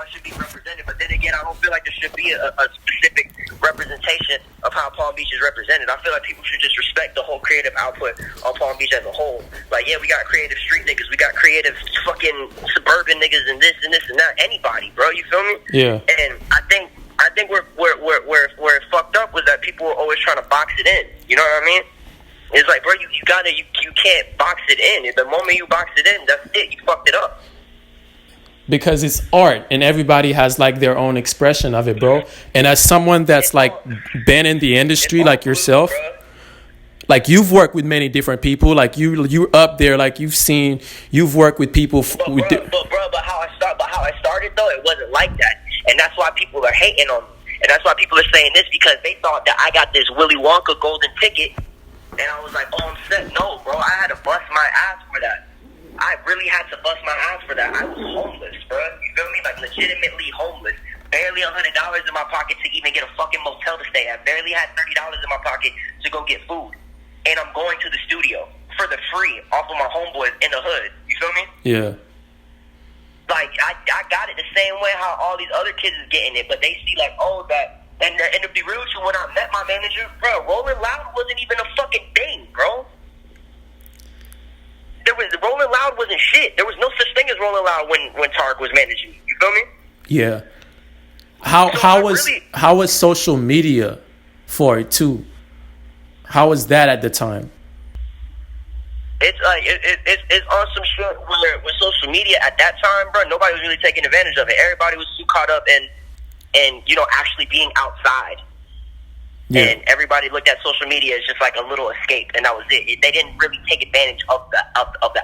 it should be represented. But then again, I don't feel like there should be a specific representation of how Palm Beach is represented. I feel like people should just respect the whole creative output on Palm Beach as a whole. Like, yeah, we got creative street niggas, we got creative fucking suburban niggas, and this and this and that. Anybody, bro, you feel me? Yeah. And I think where it fucked up was that people were always trying to box it in. You know what I mean? It's like, bro, you can't box it in. The moment you box it in, that's it. You fucked it up. Because it's art and everybody has like their own expression of it, bro. And as someone that's like been in the industry like yourself, like you've worked with many different people, like you're up there, like you've worked with people. But how I started though, it wasn't like that, and that's why people are hating on me, and that's why people are saying this, because they thought that I got this Willy Wonka golden ticket, and I was like, oh, I'm set. No, bro, I had to bust my ass for that. I really had to bust my ass for that. I was homeless, bro. You feel me? Like, legitimately homeless. Barely $100 in my pocket to even get a fucking motel to stay at. Barely had $30 in my pocket to go get food. And I'm going to the studio for the free off of my homeboys in the hood. You feel me? Yeah. Like, I got it the same way how all these other kids is getting it. But they see, like, oh, that... And to be real with you, when I met my manager, bro, Rolling Loud wasn't even a fucking thing, bro. Rolling Loud wasn't shit. There was no such thing as Rolling Loud when Tarek was managing. You feel me? Yeah. How was social media for it too? How was that at the time? It's like it's on some shit where with social media at that time, bro, nobody was really taking advantage of it. Everybody was too caught up in actually being outside. Yeah. And everybody looked at social media as just like a little escape, and that was it. They didn't really take advantage of the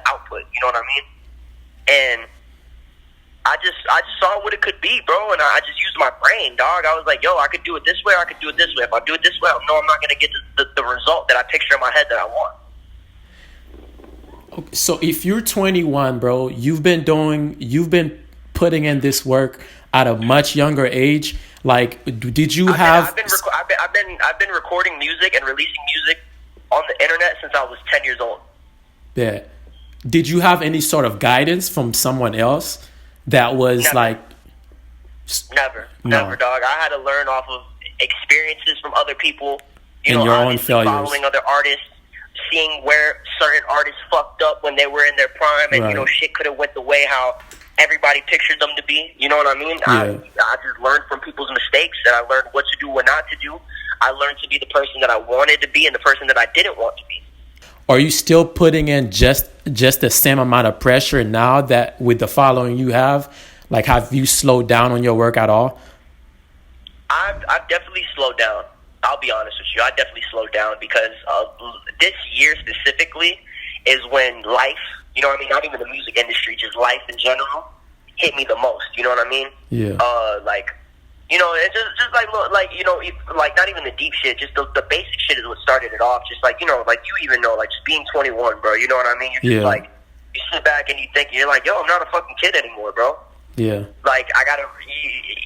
output. You know what I mean? And I just saw what it could be, bro, and I just used my brain, dog. I was like, yo, I could do it this way, or I could do it this way. If I do it this way, I know I'm not gonna get the result that I picture in my head that I want. Okay, so if you're 21, bro, you've been putting in this work at a much younger age. Like, did you have? I've been recording music and releasing music on the internet since I was 10 years old. Yeah. Did you have any sort of guidance from someone else that was Never, dog. I had to learn off of experiences from other people. And your own failures. Following other artists, seeing where certain artists fucked up when they were in their prime, and right. Shit could have went the way how everybody pictured them to be. You know what I mean? Yeah. I just learned from people's mistakes, and I learned what to do, what not to do. I learned to be the person that I wanted to be and the person that I didn't want to be. Are you still putting in just the same amount of pressure now that with the following you have? Like, have you slowed down on your work at all? I've definitely slowed down. I'll be honest with you. I definitely slowed down because this year specifically is when life, you know what I mean? Not even the music industry, just life in general, hit me the most. You know what I mean? Yeah. It's just like not even the deep shit, just the basic shit is what started it off. Just like, you even know, like, just being 21, bro. You know what I mean? You're just like, you sit back and you think, you're like, yo, I'm not a fucking kid anymore, bro. Yeah. Like,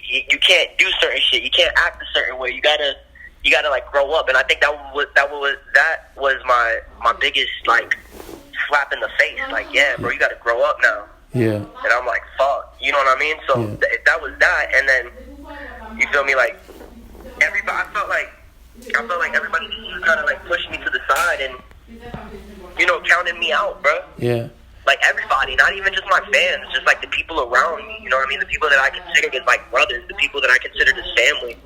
you can't do certain shit. You can't act a certain way. You gotta like grow up. And I think that was my biggest like slap in the face. Like, yeah, bro, you gotta grow up now. Yeah. And I'm like, fuck. You know what I mean? So that was that. And then, you feel me? Like, everybody, I felt like everybody just kind of like pushed me to the side and, counted me out, bro. Yeah. Like, everybody, not even just my fans, just like the people around me. You know what I mean? The people that I considered as like brothers, the people that I considered as family.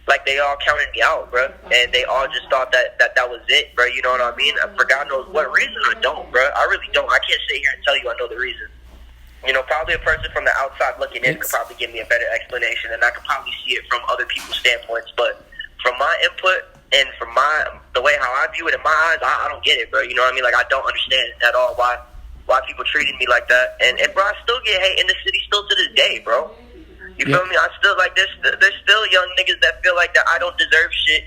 Like, they all counted me out, bro. And they all just thought that was it, bro. You know what I mean? For God knows what reason, I don't, bro. I really don't. I can't sit here and tell you I know the reason. Probably a person from the outside looking in could probably give me a better explanation, and I could probably see it from other people's standpoints. But from my input and from the way how I view it in my eyes, I don't get it, bro. You know what I mean? Like, I don't understand at all why people treated me like that. And bro, I still get hate in the city still to this day, bro. You feel me? I still, like, there's still young niggas that feel like that I don't deserve shit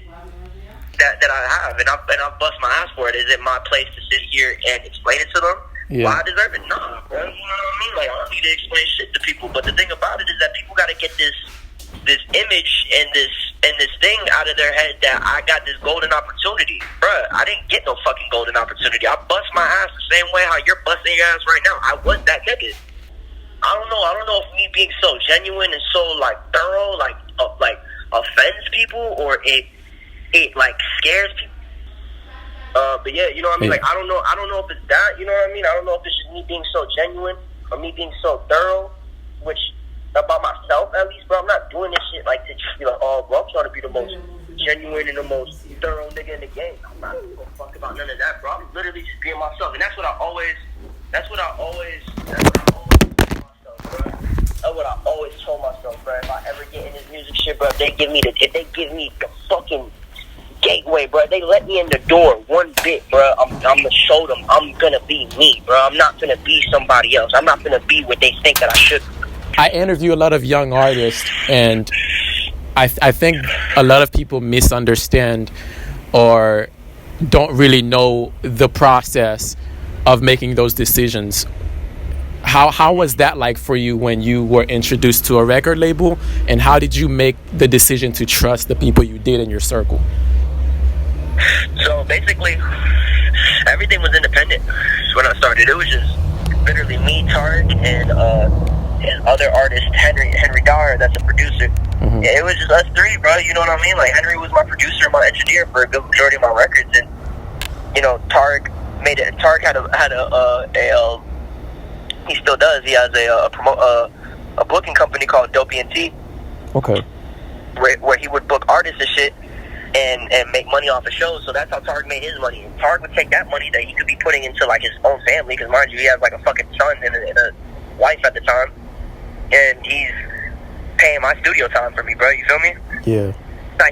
that I have, and I bust my ass for it. Is it my place to sit here and explain it to them? Yeah. Why I deserve it? Nah, bro. You know what I mean? Like, I don't need to explain shit to people. But the thing about it is that people got to get this image and this thing out of their head that I got this golden opportunity. Bruh, I didn't get no fucking golden opportunity. I bust my ass the same way how you're busting your ass right now. I was that nigga. I don't know if me being so genuine and so like thorough like offends people or it like scares people. But yeah, you know what I mean? Like I don't know if it's that, you know what I mean? I don't know if it's just me being so genuine or me being so thorough, which about myself at least, bro. I'm not doing this shit like to just be like, oh, bro, I'm trying to be the most genuine and the most thorough nigga in the game. I'm not gonna fuck about none of that, bro. I'm literally just being myself, and that's what I always told myself, bro. That's what I always told myself, bro. If I ever get in this music shit, bro, if they give me the fucking gateway, bro, they let me in the door one bit, bro, I'm gonna show them I'm gonna be me, bro. I'm not gonna be somebody else. I'm not gonna be what they think that I should be. I interview a lot of young artists, and I think a lot of people misunderstand or don't really know the process of making those decisions. How was that like for you when you were introduced to a record label, and how did you make the decision to trust the people you did in your circle? So basically, everything was independent when I started. It was just literally me, Tarek, and other artist Henry Dyer, that's a producer. Mm-hmm. Yeah, it was just us three, bro. You know what I mean? Like Henry was my producer, my engineer for a good majority of my records, and you know Tarek made it. Tarek had a he still does. He has a booking company called Dopey and T. Okay. Where he would book artists and shit and make money off of shows. So that's how Tarek made his money. And Tarek would take that money that he could be putting into like his own family, because mind you, he has like a fucking son and a wife at the time, and he's paying my studio time for me, bro. You feel me? Yeah.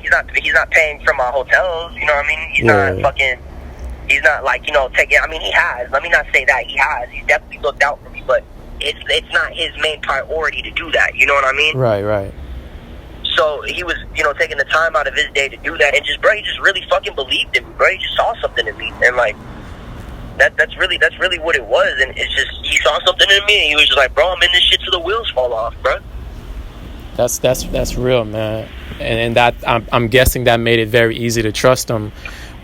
He's not paying for my hotels. You know what I mean? He's not like, you know, taking. I mean, he has. Let me not say that he has. He's definitely looked out for me, but it's not his main priority to do that. You know what I mean? Right. So he was, you know, taking the time out of his day to do that, and just, bro, he just really fucking believed in me, bro. He just saw something in me, and like that's really what it was. And it's just, he saw something in me, and he was just like, bro, I'm in this shit till the wheels fall off, bro. That's real, man. And that I'm guessing that made it very easy to trust him.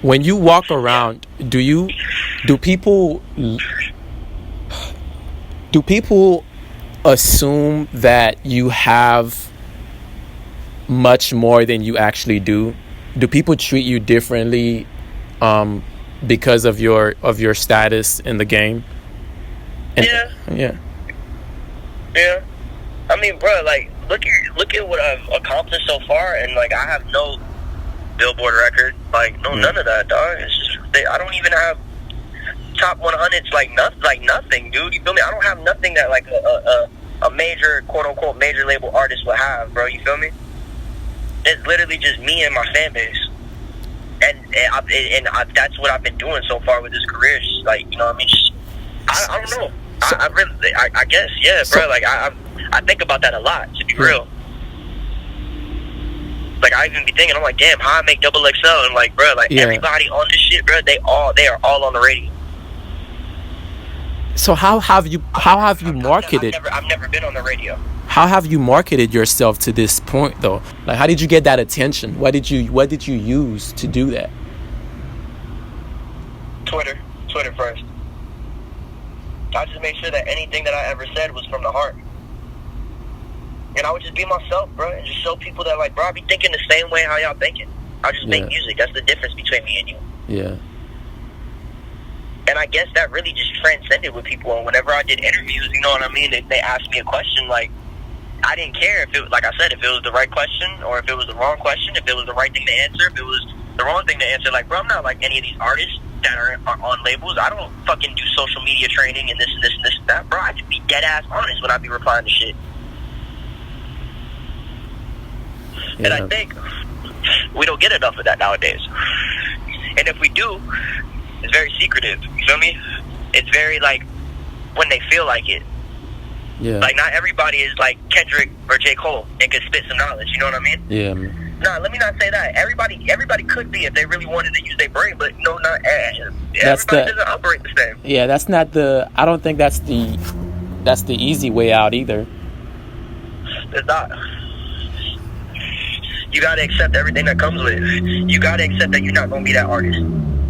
When you walk around, do people assume that you have much more than you actually do? Do people treat you differently because of your status in the game? Yeah. I mean, bro, like look at what I've accomplished so far, and like I have no Billboard record, like none of that, dog. It's just I don't even have top 100s, like nothing, dude. You feel me? I don't have nothing that like a major, quote unquote, major label artist would have, bro. You feel me? It's literally just me and my fan base, and that's what I've been doing so far with this career. It's just like, you know what I mean? Just, I don't know. I guess, yeah, bro. Like I think about that a lot, to be real. Like I even be thinking, I'm like, damn, how I make XXL, and like, bro, like everybody on this shit, bro, they are all on the radio. So how have you marketed? I've never been on the radio. How have you marketed yourself to this point, though? Like, how did you get that attention? What did you use to do that? Twitter first. I just made sure that anything that I ever said was from the heart. And I would just be myself, bro, and just show people that, like, bro, I be thinking the same way how y'all thinking. I just make music. That's the difference between me and you. Yeah. And I guess that really just transcended with people. And whenever I did interviews, you know what I mean, they asked me a question, like, I didn't care if it, like I said, if it was the right question or if it was the wrong question, if it was the right thing to answer, if it was the wrong thing to answer. Like, bro, I'm not like any of these artists that are on labels. I don't fucking do social media training and this and this and this and that, bro. I just be dead ass honest when I be replying to shit. Yeah. And I think we don't get enough of that nowadays. And if we do, it's very secretive. You feel me? It's very like when they feel like it. Yeah. Like not everybody is like Kendrick or J. Cole and can spit some knowledge. You know what I mean? Yeah. Nah, let me not say that. Everybody could be if they really wanted to use their brain, but no, not everybody doesn't operate the same. Yeah, that's not the. I don't think that's the easy way out either. It's not. You gotta accept everything that comes with it. You gotta accept that you're not gonna be that artist.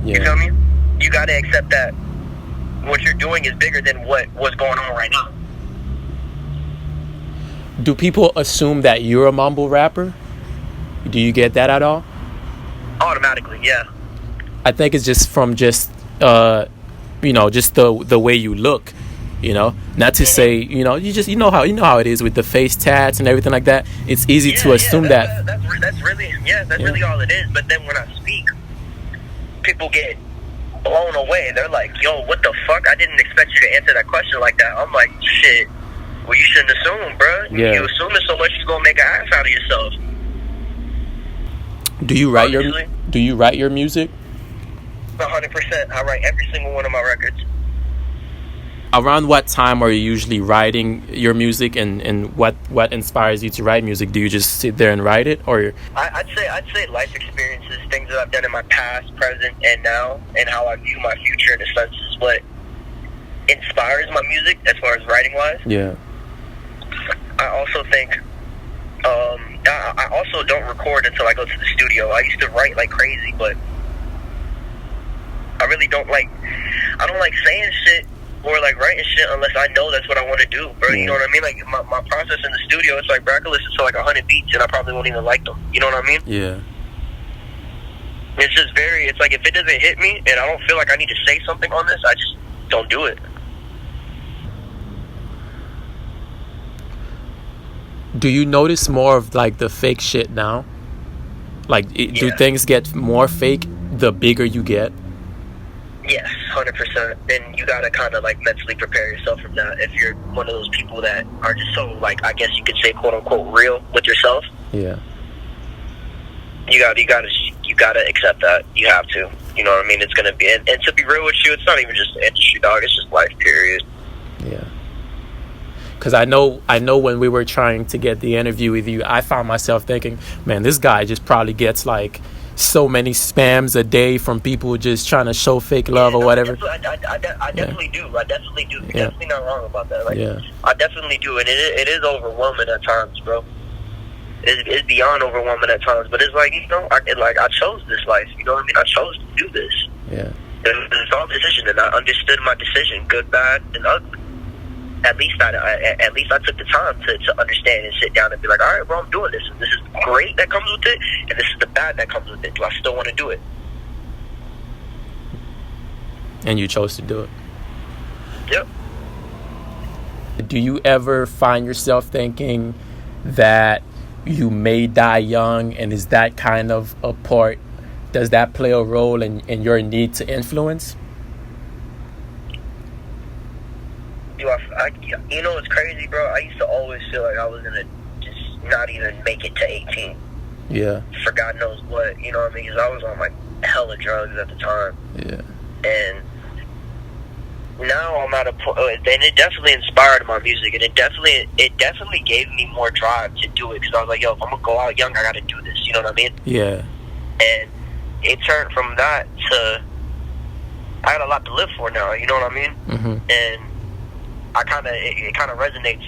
Yeah. You feel me? You gotta accept that what you're doing is bigger than what's going on right now. Do people assume that you're a mumble rapper? Do you get that at all? Automatically, yeah. I think it's just from just just the way you look, not to say, you know how it is with the face tats and everything like that. It's easy to assume that's really all it is. But then when I speak, people get blown away. They're like, yo, what the fuck? I didn't expect you to answer that question like that. I'm like, shit, well, you shouldn't assume, bro. Yeah. You assume it so much, you're gonna make an ass out of yourself. Do you write your music? 100%. I write every single one of my records. Around what time are you usually writing your music, and what inspires you to write music? Do you just sit there and write it, or? I'd say life experiences, things that I've done in my past, present, and now, and how I view my future in a sense is what inspires my music as far as writing wise. Yeah. I also think I also don't record until I go to the studio. I used to write like crazy, but I really don't like saying shit or like writing shit unless I know that's what I want to do, bro. You know what I mean? Like my process in the studio, it's like, bro, I could listen to like 100 beats and I probably won't even like them. You know what I mean? Yeah. It's just it's like if it doesn't hit me and I don't feel like I need to say something on this, I just don't do it. Do you notice more of like the fake shit now? Like, do things get more fake the bigger you get? Yes, 100%. And you gotta kind of like mentally prepare yourself from that. If you're one of those people that are just so like, I guess you could say, quote unquote, real with yourself. Yeah. You gotta accept that. You have to. You know what I mean? It's gonna be, and to be real with you, it's not even just the industry, dog. It's just life, period. Yeah. Because I know when we were trying to get the interview with you, I found myself thinking, man, this guy just probably gets like so many spams a day from people just trying to show fake love or whatever. I definitely do. You're definitely not wrong about that. Like, yeah. I definitely do, and it is overwhelming at times, bro. It's beyond overwhelming at times, but it's like, I chose this life. You know what I mean? I chose to do this. Yeah. It's all a decision, and I understood my decision, good, bad, and ugly. At least I took the time to understand and sit down and be like, all right, bro, I'm doing this. And this is great that comes with it, and this is the bad that comes with it. Do I still want to do it? And you chose to do it. Yep. Do you ever find yourself thinking that you may die young, and is that kind of a part? Does that play a role in your need to influence? It's crazy, bro. I used to always feel like I was gonna just not even make it to 18. Yeah. For God knows what, you know what I mean? Because I was on like hella drugs at the time. Yeah. And now I'm at a point, and it definitely inspired my music, and it definitely gave me more drive to do it. Because I was like, yo, if I'm gonna go out young, I gotta do this. You know what I mean? Yeah. And it turned from that to I got a lot to live for now. You know what I mean? Mm-hmm. And it kind of resonates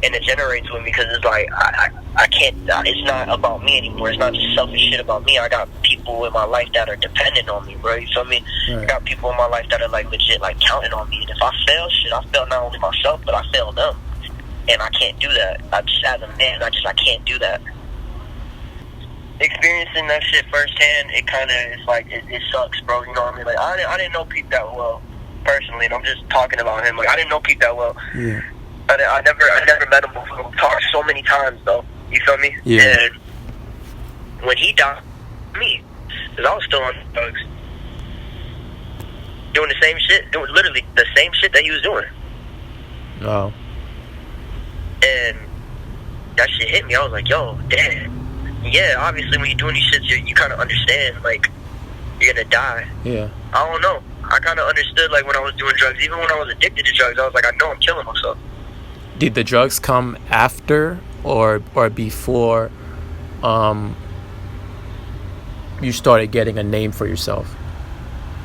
and it generates with me because it's like I can't. It's not about me anymore. It's not just selfish shit about me. I got people in my life that are dependent on me, bro. You feel me? Right. I got people in my life that are like legit, like counting on me. And if I fail, I fail not only myself, but I fail them. And I can't do that. I just as a man, I can't do that. Experiencing that shit firsthand, it kind of is like it sucks, bro. You know what I mean? Like I didn't know Pete that well. Personally, and I'm just talking about him. Like I didn't know Pete that well. Yeah. I never met him before. We talked so many times though. You feel me? Yeah. And when he died, me, because I was still on drugs, doing the same shit, doing literally the same shit that he was doing. Oh. And that shit hit me. I was like, yo, damn. Yeah, obviously when you're doing these shits, you kind of understand like you're gonna die. Yeah. I don't know. I kind of understood, like, when I was doing drugs. Even when I was addicted to drugs, I was like, I know I'm killing myself. Did the drugs come after or before you started getting a name for yourself?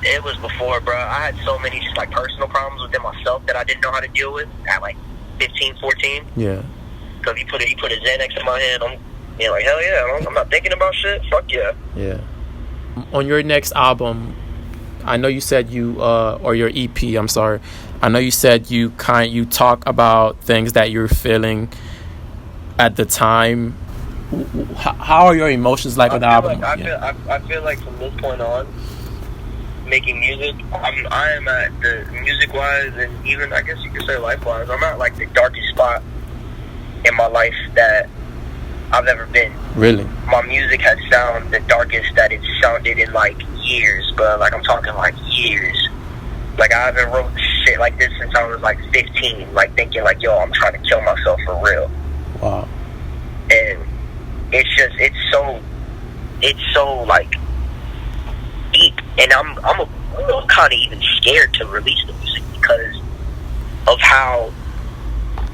It was before, bro. I had so many just, like, personal problems within myself that I didn't know how to deal with at, like, 15, 14. Yeah. Because he put a Xanax in my hand. I'm like, hell yeah. I'm not thinking about shit. Fuck yeah. Yeah. On your next album, I know you said or your EP, I'm sorry. I know you said you talk about things that you're feeling. at the time? How are your emotions like on the album? I feel like from this point on, making music, I am at the music wise, and even I guess you could say life wise, I'm at like the darkest spot in my life that I've ever been. Really? My music has sounded the darkest that it's sounded in like years, but like I'm talking like years. Like I haven't wrote shit like this since I was like 15, like thinking like, yo, I'm trying to kill myself for real. Wow. And it's so like deep, and I'm kind of even scared to release the music because of how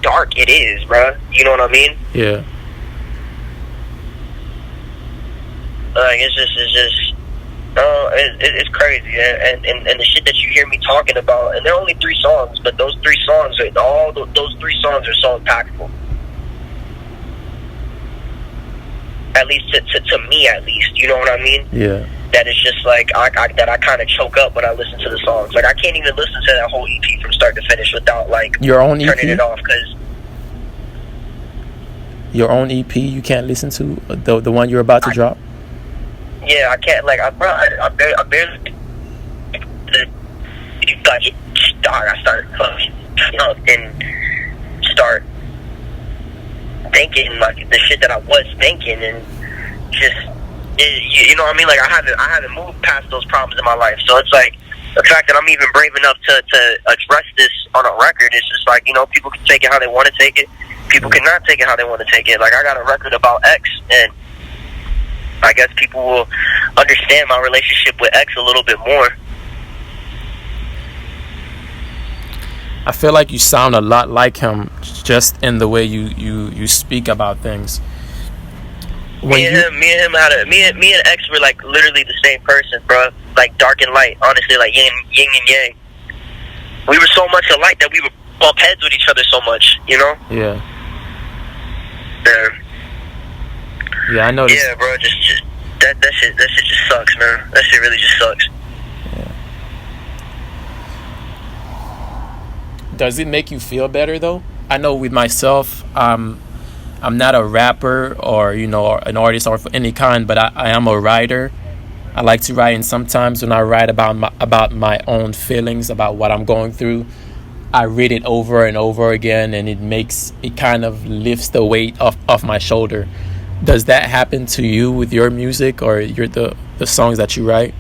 dark it is, bruh. You know what I mean? Yeah. Like it's crazy, and the shit that you hear me talking about, and there are only 3 songs, but those 3 songs those 3 songs are so impactful. At least to me, at least, you know what I mean? Yeah. That it's just like I kind of choke up when I listen to the songs. Like I can't even listen to that whole EP from start to finish without like your own EP? Turning it off. Cause your own EP you can't listen to the one you're about to drop? Yeah, I can't. Like I barely I started and start thinking like the shit that I was thinking, and just you know what I mean. Like I haven't moved past those problems in my life, so it's like the fact that I'm even brave enough to address this on a record. It's just like, you know, people can take it how they want to take it. People cannot take it how they want to take it. Like I got a record about X, and I guess people will understand my relationship with X a little bit more. I feel like you sound a lot like him, just in the way you speak about things. Me and X were like literally the same person, bro. Like dark and light, honestly, like yin and yang. We were so much alike that we would bump heads with each other so much, you know? Yeah. Yeah, I noticed. Yeah, bro, just that shit just sucks, man. That shit really just sucks. Yeah. Does it make you feel better though? I know with myself, I'm not a rapper or, you know, an artist or any kind, but I am a writer. I like to write, and sometimes when I write about my own feelings, about what I'm going through, I read it over and over again, and it kind of lifts the weight off my shoulder. Does that happen to you with your music or the songs that you write?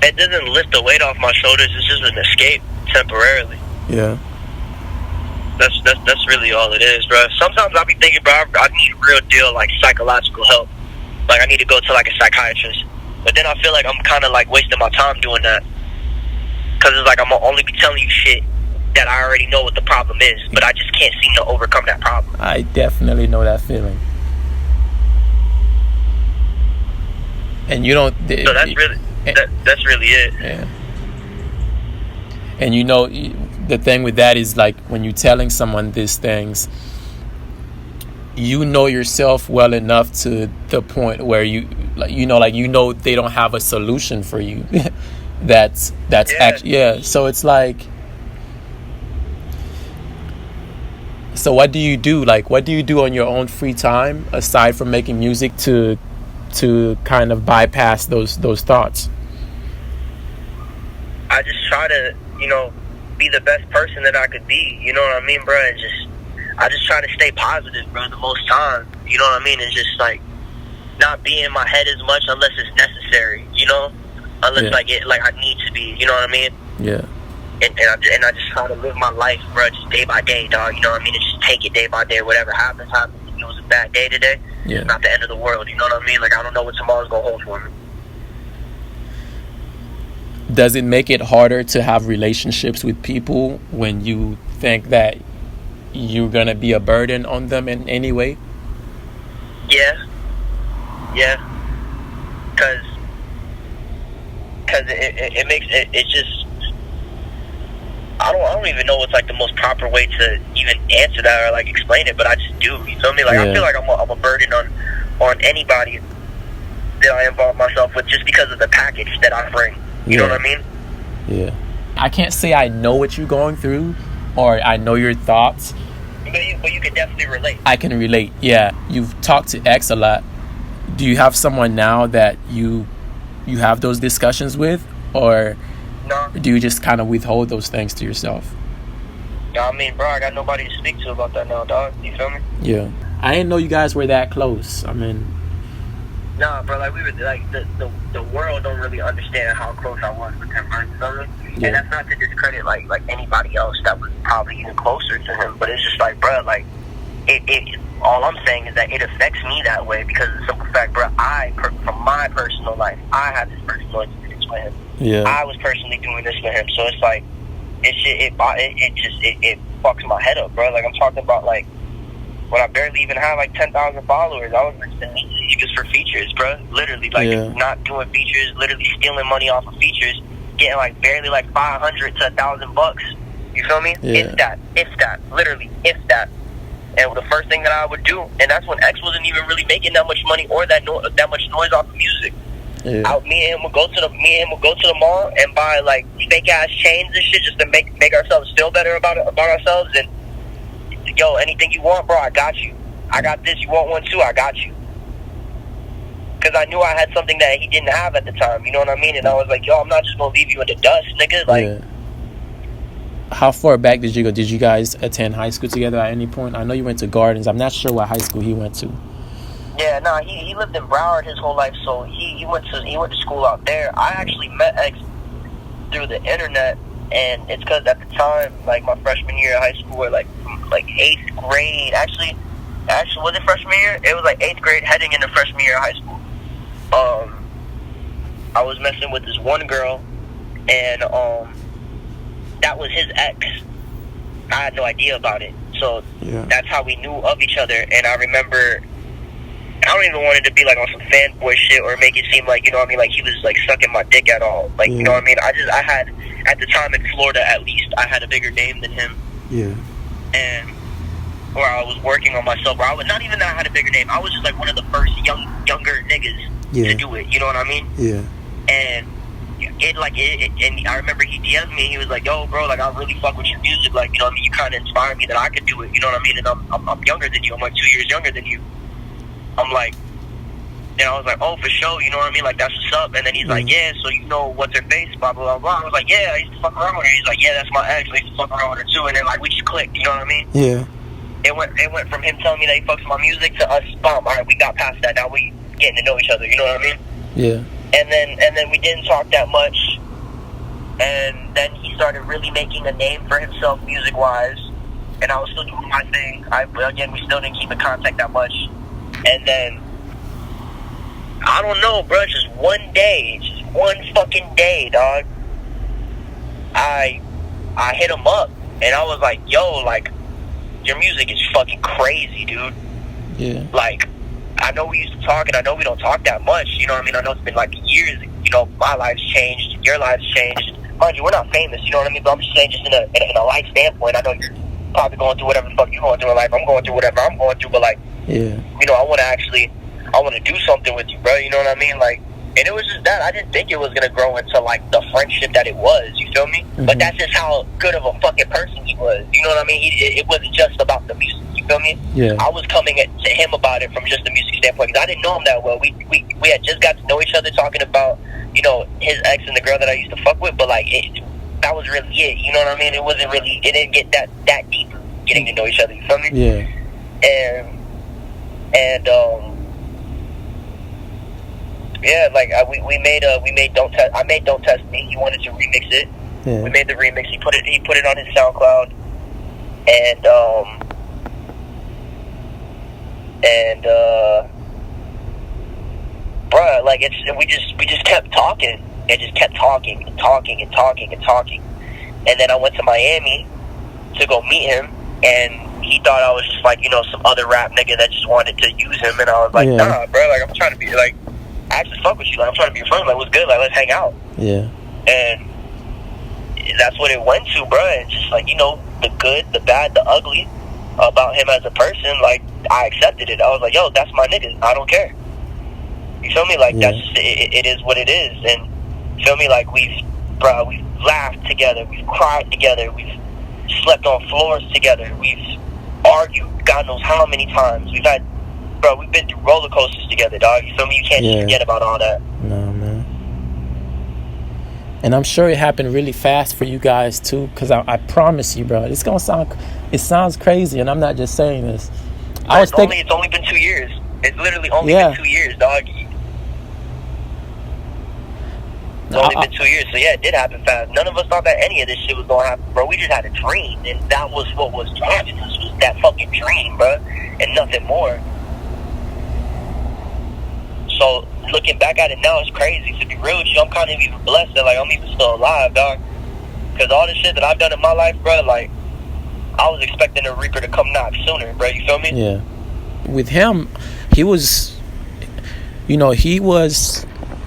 It doesn't lift the weight off my shoulders. It's just an escape temporarily. Yeah. That's really all it is, bro. Sometimes I'll be thinking, bro, I need real deal like psychological help. Like I need to go to like a psychiatrist. But then I feel like I'm kind of like wasting my time doing that. Cause it's like I'm gonna only be telling you shit that I already know what the problem is, but I just can't seem to overcome that problem. I definitely know that feeling. And you don't. So that's really it. Yeah. And you know, the thing with that is like when you're telling someone these things, you know yourself well enough to the point where you know they don't have a solution for you. that's actually, yeah. So it's like, so what do you do? Like, what do you do on your own free time aside from making music to kind of bypass those thoughts? I just try to, you know, be the best person that I could be. You know what I mean, bro? And I just try to stay positive, bro, the most time. You know what I mean? And just like not be in my head as much unless it's necessary. You know, unless I need to be. You know what I mean? Yeah. And I just try to live my life, bro, just day by day, dog. You know what I mean? And just take it day by day. Whatever happens. If it was a bad day today, it's not the end of the world. You know what I mean? Like I don't know what tomorrow's gonna hold for me. Does it make it harder to have relationships with people when you think that you're going to be a burden on them in any way? Yeah. Because it makes it just, I don't even know what's like the most proper way to even answer that or like explain it, but I just do. You feel me? Like I feel like I'm a burden on anybody that I involve myself with just because of the package that I bring. You know what I mean? Yeah. I can't say I know what you're going through or I know your thoughts, But you can definitely relate. I can relate. Yeah, you've talked to X a lot. Do you have someone now that you have those discussions with, or No. do you just kind of withhold those things to yourself? No, I mean, bro, I got nobody to speak to about that now, dog. You feel me? Yeah. I didn't know you guys were that close. I mean, Nah, bro, like we were like the world don't really understand how close I was with him, right? You know what I mean? Yeah. And that's not to discredit like anybody else that was probably even closer to him, but it's just like, bro, like it all I'm saying is that it affects me that way because of the simple fact, bro, from my personal life, I had this personal experience with him. yeah. I was personally doing this with him, so it's like it fucks my head up, bro. Like I'm talking about like when I barely even had like 10,000 followers, I was listening just for features, bro. Literally, like not doing features, literally stealing money off of features, getting like barely like 500 to $1,000. You feel me? Yeah. If that, literally, if that. And the first thing that I would do, and that's when X wasn't even really making that much money or that much noise off of music. Yeah. Me and him would go to the mall and buy like fake ass chains and shit just to make ourselves feel better about ourselves. And yo, anything you want, bro, I got you. I got this. You want one too? I got you. Because I knew I had something that he didn't have at the time. You know what I mean? And I was like, yo, I'm not just gonna leave you in the dust, nigga. Like. Yeah. How far back did you go? Did you guys attend high school together at any point? I know you went to Gardens. I'm not sure what high school he went to. Yeah, no, he lived in Broward his whole life, so he went to school out there. I actually met X through the internet, and it's because at the time, like my freshman year of high school, or like 8th grade. Actually, was it freshman year? It was like 8th grade, heading into freshman year of high school. I was messing with this one girl, and that was his ex. I had no idea about it, so that's how we knew of each other. And I remember, I don't even want it to be like on some fanboy shit or make it seem like, you know what I mean, like he was like sucking my dick at all. Like, you know what I mean? I had, at the time in Florida at least, I had a bigger name than him. Yeah. And where I was working on myself, where I was not even that I had a bigger name. I was just like one of the first younger niggas to do it. You know what I mean? Yeah. And and I remember he DM'd me. He was like, "Yo, bro, like I really fuck with your music. Like, you know what I mean? You kind of inspired me that I could do it. You know what I mean? And I'm younger than you. I'm like 2 years younger than you." I'm like, and I was like, "Oh, for sure. You know what I mean? Like that's what's up." And then he's like, "Yeah, so you know what's her face? Blah blah blah blah." I was like, "Yeah, I used to fuck around with her." He's like, "Yeah, that's my ex. I used to fuck around with her too." And then like we just clicked. You know what I mean? Yeah. It went from him telling me that he fucks with my music to us, bomb. All right, we got past that. Now we getting to know each other. You know what I mean? Yeah. And then we didn't talk that much. And then he started really making a name for himself music-wise. And I was still doing my thing. We still didn't keep in contact that much. And then, I don't know, bro, just one fucking day, dog. I hit him up. And I was like, yo, like, your music is fucking crazy, dude. Yeah. Like, I know we used to talk, and I know we don't talk that much. You know what I mean? I know it's been like years. You know, my life's changed, your life's changed. Mind you, we're not famous. You know what I mean? But I'm just saying, just in a life standpoint, I know you're probably going through whatever the fuck you're going through in life. I'm going through whatever I'm going through. But like, yeah, you know, I want to do something with you, bro. You know what I mean? Like, and it was just that. I didn't think it was gonna grow into like the friendship that it was. You feel me? Mm-hmm. But that's just how good of a fucking person he was. You know what I mean? It wasn't just about the music. You feel me? Yeah. I was coming to him about it from just the music standpoint because I didn't know him that well. We had just got to know each other, talking about, you know, his ex and the girl that I used to fuck with. But like, that was really it. You know what I mean? It didn't get that deep getting to know each other. You feel me? Yeah. And yeah, like we made Don't Test. I made Don't Test Me. He wanted to remix it. Yeah. We made the remix. He put it on his SoundCloud, bruh, like we just kept talking and just kept talking and talking and talking and talking, and then I went to Miami to go meet him, and he thought I was just like, you know, some other rap nigga that just wanted to use him, and I was like, nah, bro, like I'm trying to be like, I actually fuck with you, like I'm trying to be your friend, like what's good, like let's hang out. Yeah. And that's what it went to, bro. And just like, you know, the good, the bad, the ugly about him as a person, like I accepted it. I was like, yo, that's my nigga. I don't care. You feel me? Like that's just, it is what it is. And feel me? Like we've laughed together, we've cried together, we've slept on floors together, we've argued God knows how many times. We've been through roller coasters together, dog. You feel me? You can't just forget about all that. No, man. And I'm sure it happened really fast for you guys too, because I promise you, bro, it sounds crazy, and I'm not just saying this. It's only been 2 years. It's literally only been 2 years, dog. It's only been 2 years, so yeah, it did happen fast. None of us thought that any of this shit was gonna happen, bro. We just had a dream, and that was what was driving us, was that fucking dream, bro, and nothing more. So looking back at it now, it's crazy. To be real with you, I'm kind of even blessed that like I'm even still alive, dog. Because all the shit that I've done in my life, bro, like I was expecting the Reaper to come knock sooner, bro. You feel me? Yeah. With him, he was.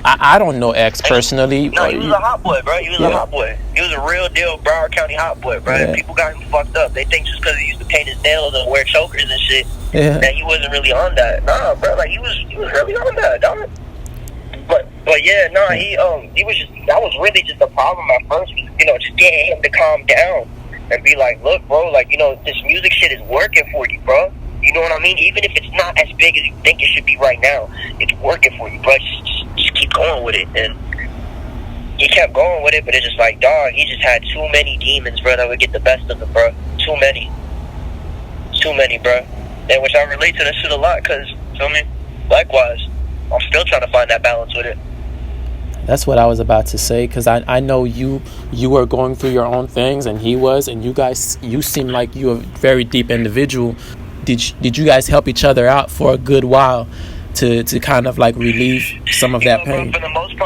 I don't know X personally. No, he was a hot boy, bro. He was a hot boy. He was a real deal Broward County hot boy, bro. Yeah. People got him fucked up. They think just because he used to paint his nails and wear chokers and shit, that he wasn't really on that. Nah, bro, like he was really on that, dog. But yeah, nah, he was just, that was really just a problem at first. Just getting him to calm down and be like, look, bro, like this music shit is working for you, bro. You know what I mean? Even if it's not as big as you think it should be right now, it's working for you, bro. Just keep going with it. And he kept going with it, but it's just like, dog, he just had too many demons, bro, that would get the best of him, bro. Too many, bro. And which I relate to this shit a lot, because, feel me? Likewise, I'm still trying to find that balance with it. That's what I was about to say, because I know you were going through your own things, and he was, and you seem like you're a very deep individual. Did you guys help each other out for a good while to kind of like relieve some of that pain? For the most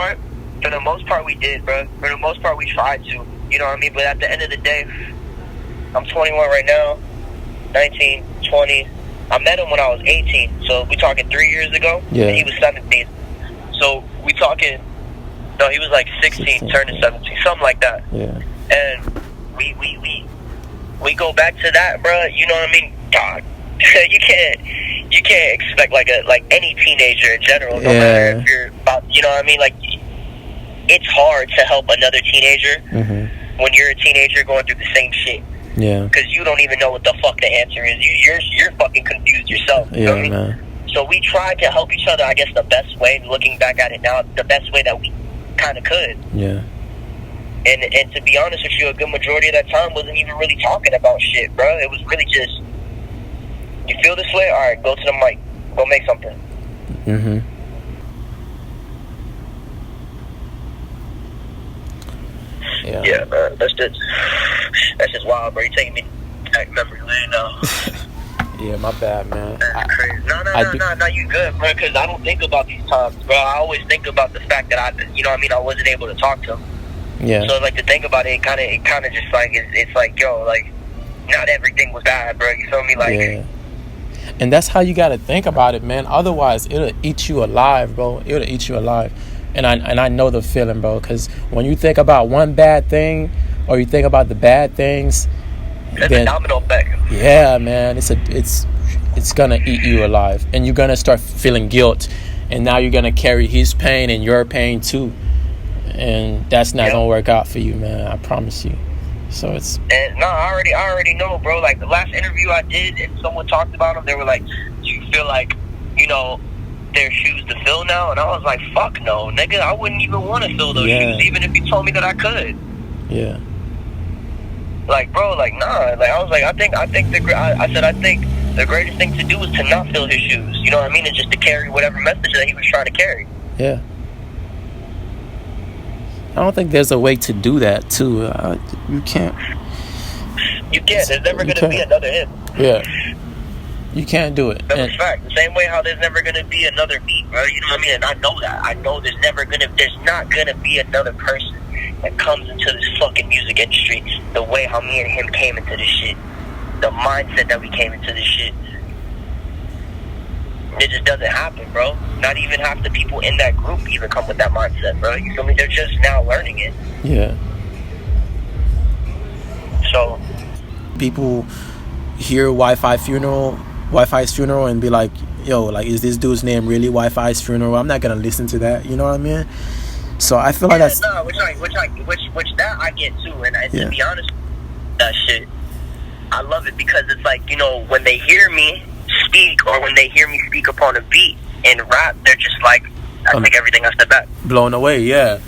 part we did, bro. For the most part we tried to. You know what I mean? But at the end of the day, I'm 21 right now, 19, 20. I met him when I was 18, so we talking 3 years ago. Yeah. And he was 17. So we talking. No, he was like 16, turning 17, something like that. Yeah. And we go back to that, bro. You know what I mean? God, you can't expect like any teenager in general, no matter if you're about, you know what I mean? Like, it's hard to help another teenager when you're a teenager going through the same shit. Yeah. Because you don't even know what the fuck the answer is. You're fucking confused yourself. You know what I mean? Man. So we tried to help each other, I guess the best way, looking back at it now, the best way that we kind of could. Yeah. And to be honest with you, a good majority of that time wasn't even really talking about shit, bro. It was really just, you feel this way? All right, go to the mic. Go make something. Yeah, man. That's just wild, bro. You're taking me back memory lane now. Yeah, my bad, man. That's crazy. No, you good, bro, because I don't think about these times, bro. I always think about the fact that I wasn't able to talk to him. Yeah. So, like, to think about it, it kind of just, like, it's like, yo, like, not everything was bad, bro. You feel me? Like, yeah. And that's how you got to think about it, man. Otherwise, it'll eat you alive, bro. It'll eat you alive. And I know the feeling, bro, because when you think about one bad thing or you think about the bad things, it's a domino effect. Yeah, man. It's going to eat you alive. And you're going to start feeling guilt. And now you're going to carry his pain and your pain, too. And that's not going to work out for you, man. I promise you. So it's... And no, I already know, bro. Like, the last interview I did and someone talked about him, they were like, do you feel like, there's shoes to fill now? And I was like, fuck no, nigga. I wouldn't even want to fill those shoes, even if you told me that I could. Yeah. Like, bro, like, nah. Like, I was like, I think the greatest thing to do is to not fill his shoes. You know what I mean? And just to carry whatever message that he was trying to carry. Yeah. I don't think there's a way to do that, too. You can't. You can't. There's never going to be another him. Yeah. You can't do it. That's a fact. The same way how there's never going to be another me, bro. You know what I mean? And I know that. I know there's not going to be another person that comes into this fucking music industry the way how me and him came into this shit. The mindset that we came into this shit. It just doesn't happen, bro. Not even half the people in that group even come with that mindset, bro. You feel me? They're just now learning it. Yeah. So people hear Wi-Fi's funeral and be like, yo, like, is this dude's name really Wi-Fi's funeral? I'm not gonna listen to that. You know what I mean? So I feel like that's which that I get too. And to be honest, that shit, I love it because it's like, you know, when they hear me speak or when they hear me speak upon a beat and rap, they're just like, I take everything I said back. Blown away, yeah.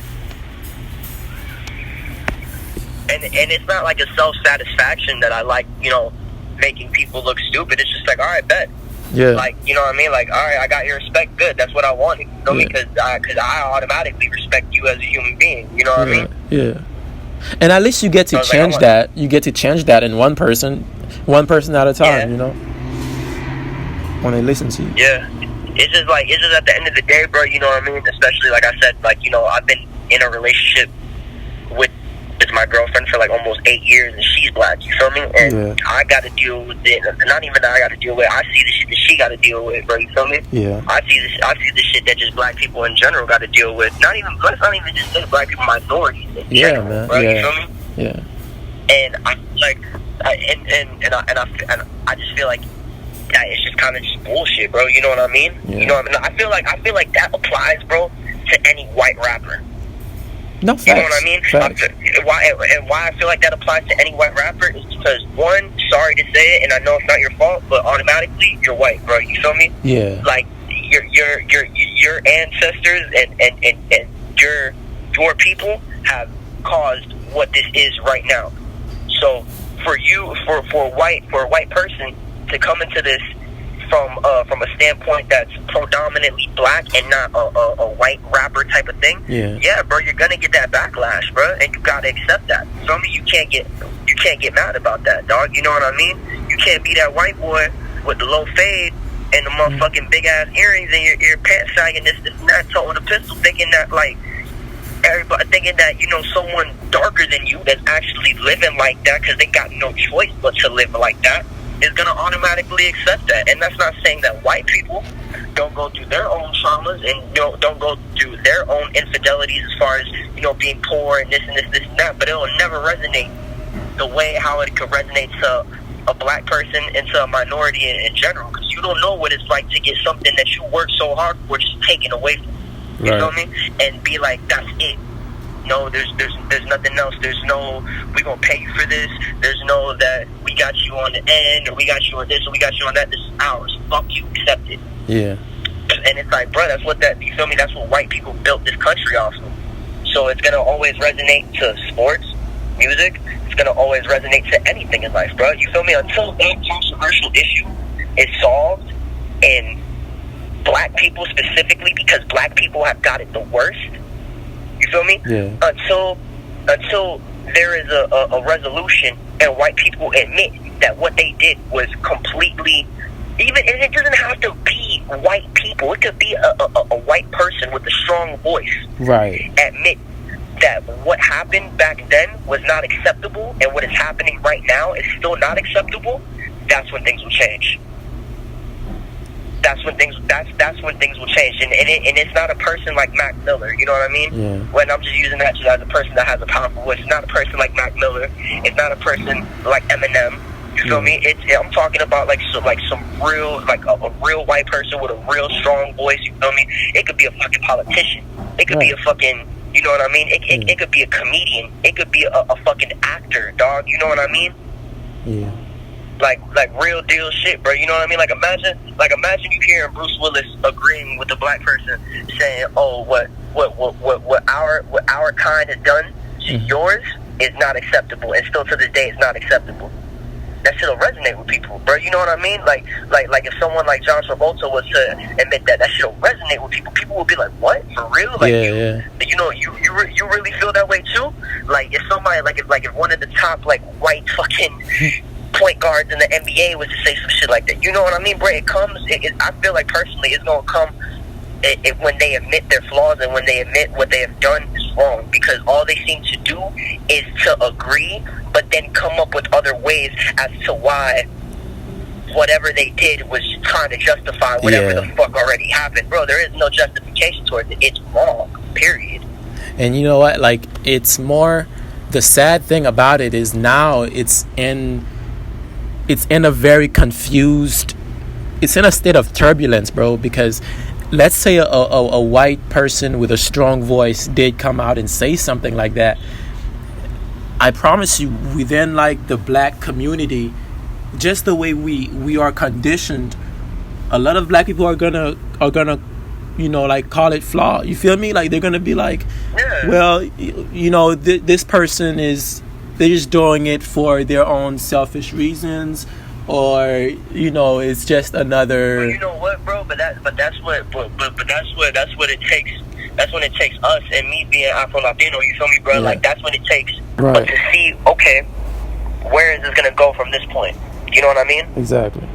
And it's not like a self-satisfaction that I like, you know, making people look stupid. It's just like, all right, bet. Yeah. Like, you know what I mean? Like, all right, I got your respect. Good. That's what I wanted. You know, because I automatically respect you as a human being. You know what I mean? Yeah. And at least you get to change that. You get to change that in one person at a time, you know? When they listen to you. Yeah. It's just at the end of the day, bro, you know what I mean? Especially, like I said, like, you know, I've been in a relationship with my girlfriend for like almost 8 years, and she's black, you feel me? And I got to deal with it. Not even that I got to deal with it. I see the shit that she got to deal with, bro, you feel me? Yeah. I see the shit that just black people in general got to deal with. Let's not even just say black people, minorities in general, man. Bro, yeah. You feel me? Yeah. And I like, I just feel like that it's just kind of just bullshit, bro. You know what I mean? Yeah. You know what I mean? I feel like that applies, bro, to any white rapper. No, facts. You know what I mean? Why I feel like that applies to any white rapper is because, one, sorry to say it, and I know it's not your fault, but automatically you're white, bro. You feel me? Yeah. Like your ancestors and your people have caused what this is right now. So for a white person to come into this from a standpoint that's predominantly black and not a white rapper type of thing, yeah, bro, you're gonna get that backlash, bro, and you gotta accept that. So I mean, you can't get mad about that, dog. You know what I mean? You can't be that white boy with the low fade and the motherfucking big ass earrings and your pants sagging, this and that, toting a pistol, thinking that like everybody thinking that, you know, someone darker than you that's actually living like that because they got no choice but to live like that is going to automatically accept that. And that's not saying that white people don't go through their own traumas and don't go through their own infidelities as far as, you know, being poor and this and that, but it'll never resonate the way how it could resonate to a black person and to a minority in general, because you don't know what it's like to get something that you worked so hard for just taken away from you. You feel me? And be like, that's it. No, there's nothing else. There's no, we gonna pay you for this. There's no that we got you on the end, or we got you on this, or we got you on that. This is ours. Fuck you, accept it. Yeah. And it's like, bro, that's what you feel me? That's what white people built this country off of. So it's gonna always resonate to sports, music. It's gonna always resonate to anything in life, bro. You feel me? Until that controversial issue is solved, and black people specifically, because black people have got it the worst. You feel me? Yeah. Until there is a resolution and white people admit that what they did was completely, and it doesn't have to be white people. It could be a white person with a strong voice. Right. Admit that what happened back then was not acceptable, and what is happening right now is still not acceptable. That's when things will change. That's when things will change, and it's not a person like Mac Miller, you know what I mean? Yeah. When I'm just using that just as a person that has a powerful voice. It's not a person like Mac Miller. It's not a person like Eminem. You feel me? I'm talking about like some real, like a real white person with a real strong voice. You feel me? It could be a fucking politician. It could be a fucking, you know what I mean? It could be a comedian. It could be a fucking actor, dog. You know what I mean? Yeah. Like real deal shit, bro. You know what I mean? Like imagine you hearing Bruce Willis agreeing with the black person, saying, "Oh, what our kind has done to yours is not acceptable," and still to this day it's not acceptable. That shit'll resonate with people, bro. You know what I mean? Like if someone like John Travolta was to admit that shit'll resonate with people, people will be like, "What? For real? Like you know, you really feel that way too?" Like if somebody if one of the top like white fucking point guards in the NBA was to say some shit like that. You know what I mean, bro? It comes, I feel like personally it's going to come when they admit their flaws and when they admit what they have done is wrong, because all they seem to do is to agree, but then come up with other ways as to why whatever they did was trying to justify whatever the fuck already happened. Bro, there is no justification towards it. It's wrong, period. And you know what? Like, it's more, the sad thing about it is now it's in a very confused, it's in a state of turbulence, bro, because let's say a white person with a strong voice did come out and say something like that. I promise you, within like the black community, just the way we are conditioned, a lot of black people are gonna like call it flaw. You feel me? Like they're gonna be like, well, this person they're just doing it for their own selfish reasons, or it's just another. Well, you know what, bro? But that's what it takes. That's when it takes us, and me being Afro Latino. You feel me, bro? Yeah. Like that's when it takes. Right. But to see, okay, where is this gonna go from this point? You know what I mean? Exactly.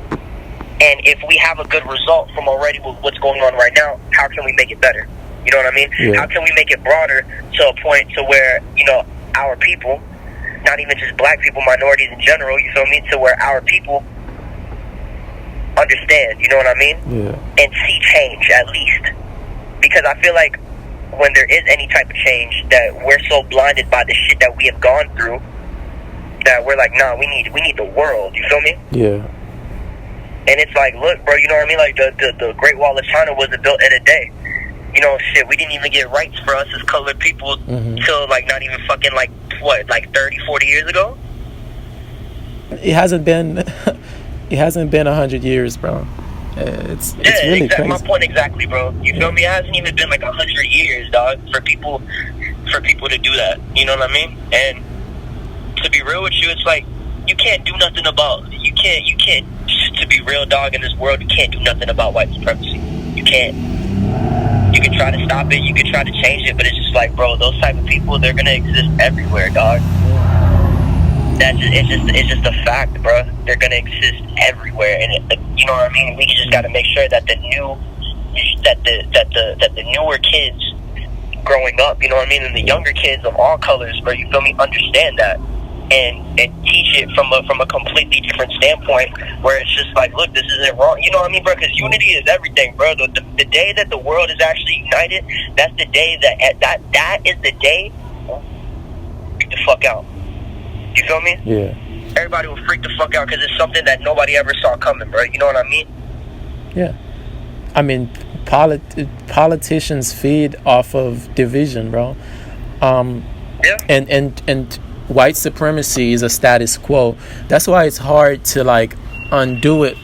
And if we have a good result from already with what's going on right now, how can we make it better? You know what I mean? Yeah. How can we make it broader to a point to where, our people, not even just black people, minorities in general, you feel me, to where our people understand, you know what I mean? Yeah. And see change, at least. Because I feel like when there is any type of change, that we're so blinded by the shit that we have gone through, that we're like, nah, we need the world, you feel me? Yeah. And it's like, look, bro, you know what I mean? Like, the Great Wall of China wasn't built in a day. Shit, we didn't even get rights for us as colored people till, like, not even fucking, like, what, like 30, 40 years ago? It hasn't been 100 years, bro. It's really exactly, crazy. my point exactly, bro. You feel me? It hasn't even been, like, 100 years, dog, for people to do that. You know what I mean? And to be real with you, it's like, you can't do nothing about, you can't, to be real, dog, in this world, you can't do nothing about white supremacy. You can't. You can try to stop it, you can try to change it, but it's just like, bro, those type of people, they're gonna exist everywhere, dog. It's just a fact, bro. They're gonna exist everywhere, and you know what I mean. We just gotta make sure that the newer kids growing up, you know what I mean, and the younger kids of all colors, bro, you feel me, understand that. And teach it from a completely different standpoint, where it's just like, look, this isn't wrong. You know what I mean, bro? Because unity is everything, bro. The day that the world is actually united, that's the day that is the day freak the fuck out. You feel me? Yeah. Everybody will freak the fuck out because it's something that nobody ever saw coming, bro. You know what I mean? Yeah. I mean, politicians feed off of division, bro. Yeah. And white supremacy is a status quo. That's why it's hard to like undo it,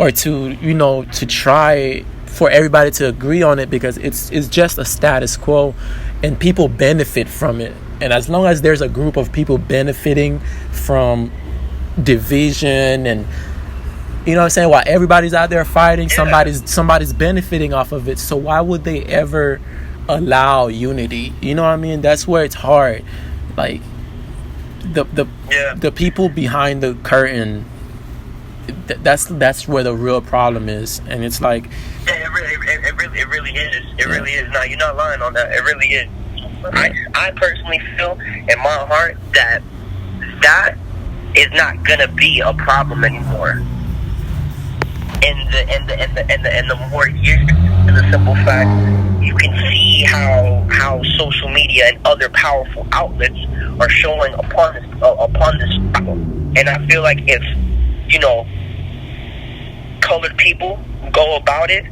or to try for everybody to agree on it, because it's just a status quo, and people benefit from it. And as long as there's a group of people benefiting from division, and you know what I'm saying, while everybody's out there fighting, somebody's benefiting off of it. So why would they ever allow unity? You know what I mean? That's where it's hard. Like the people behind the curtain, that's where the real problem is. And it's like, it really is. It really is. Now, you're not lying on that. It really is. I personally feel in my heart that is not gonna be a problem anymore. And the more years, the simple fact, you can see how social media and other powerful outlets are showing upon this problem. And I feel like if colored people go about it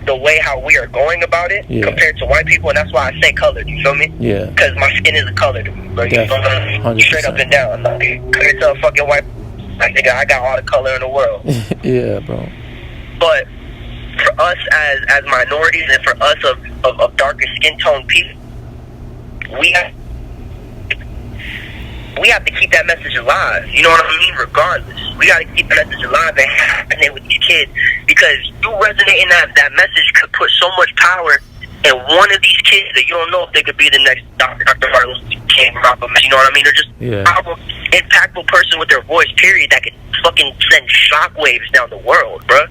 the way how we are going about it, compared to white people, and that's why I say colored, you feel me? Yeah. Because my skin is a color to me, bro. You feel me? Straight up and down. Like, compared to a fucking white, like, nigga, I got all the color in the world. Yeah, bro. But for us as minorities, and for us of darker skin tone people, we have to keep that message alive. You know what I mean? Regardless, we got to keep the message alive and resonate with these kids, because you resonating that message could put so much power in one of these kids that you don't know if they could be the next Dr. Martin Luther King, Malcolm X, you know what I mean? Or just powerful, impactful person with their voice, period, that could fucking send shockwaves down the world, bruh.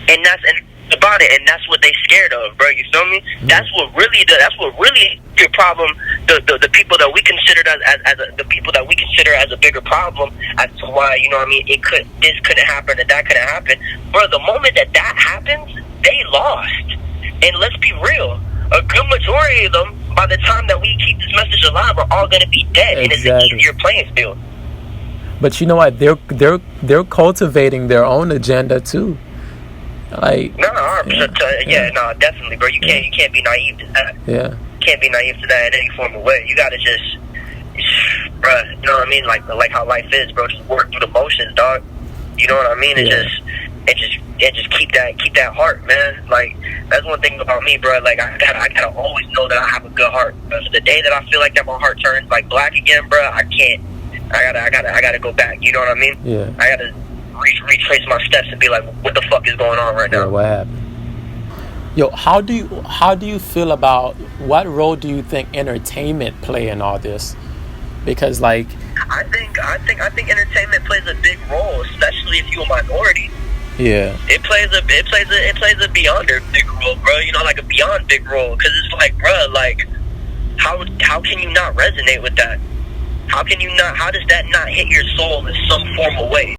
And that's about it, and that's what they scared of, bro. You feel me? That's what really your problem. The people that we considered as the people that we consider as a bigger problem as to why, you know what I mean, this couldn't happen and that couldn't happen, bro. The moment that happens, they lost. And let's be real, a good majority of them, by the time that we keep this message alive, are all gonna be dead. Exactly. And it's an easier playing field. But you know what? They're cultivating their own agenda too. Like, definitely, bro. You can't be naive to that. Yeah, can't be naive to that in any form of way. You gotta just bruh, you know what I mean? Like how life is, bro. Just work through the motions, dog. You know what I mean? Yeah. And just keep that heart, man. Like, that's one thing about me, bro. Like, I gotta always know that I have a good heart. But the day that I feel like that my heart turns like black again, bro, I can't. I gotta go back. You know what I mean? Yeah. I gotta retrace my steps and be like, what the fuck is going on right now? Yeah, what happened? Yo, how do you feel about, what role do you think entertainment play in all this? Because like, I think entertainment plays a big role, especially if you're a minority. yeah, It plays a beyond a big role, bro. You know, like a beyond big role, because it's like, bro, like how can you not resonate with that? How does that not hit your soul in some formal way?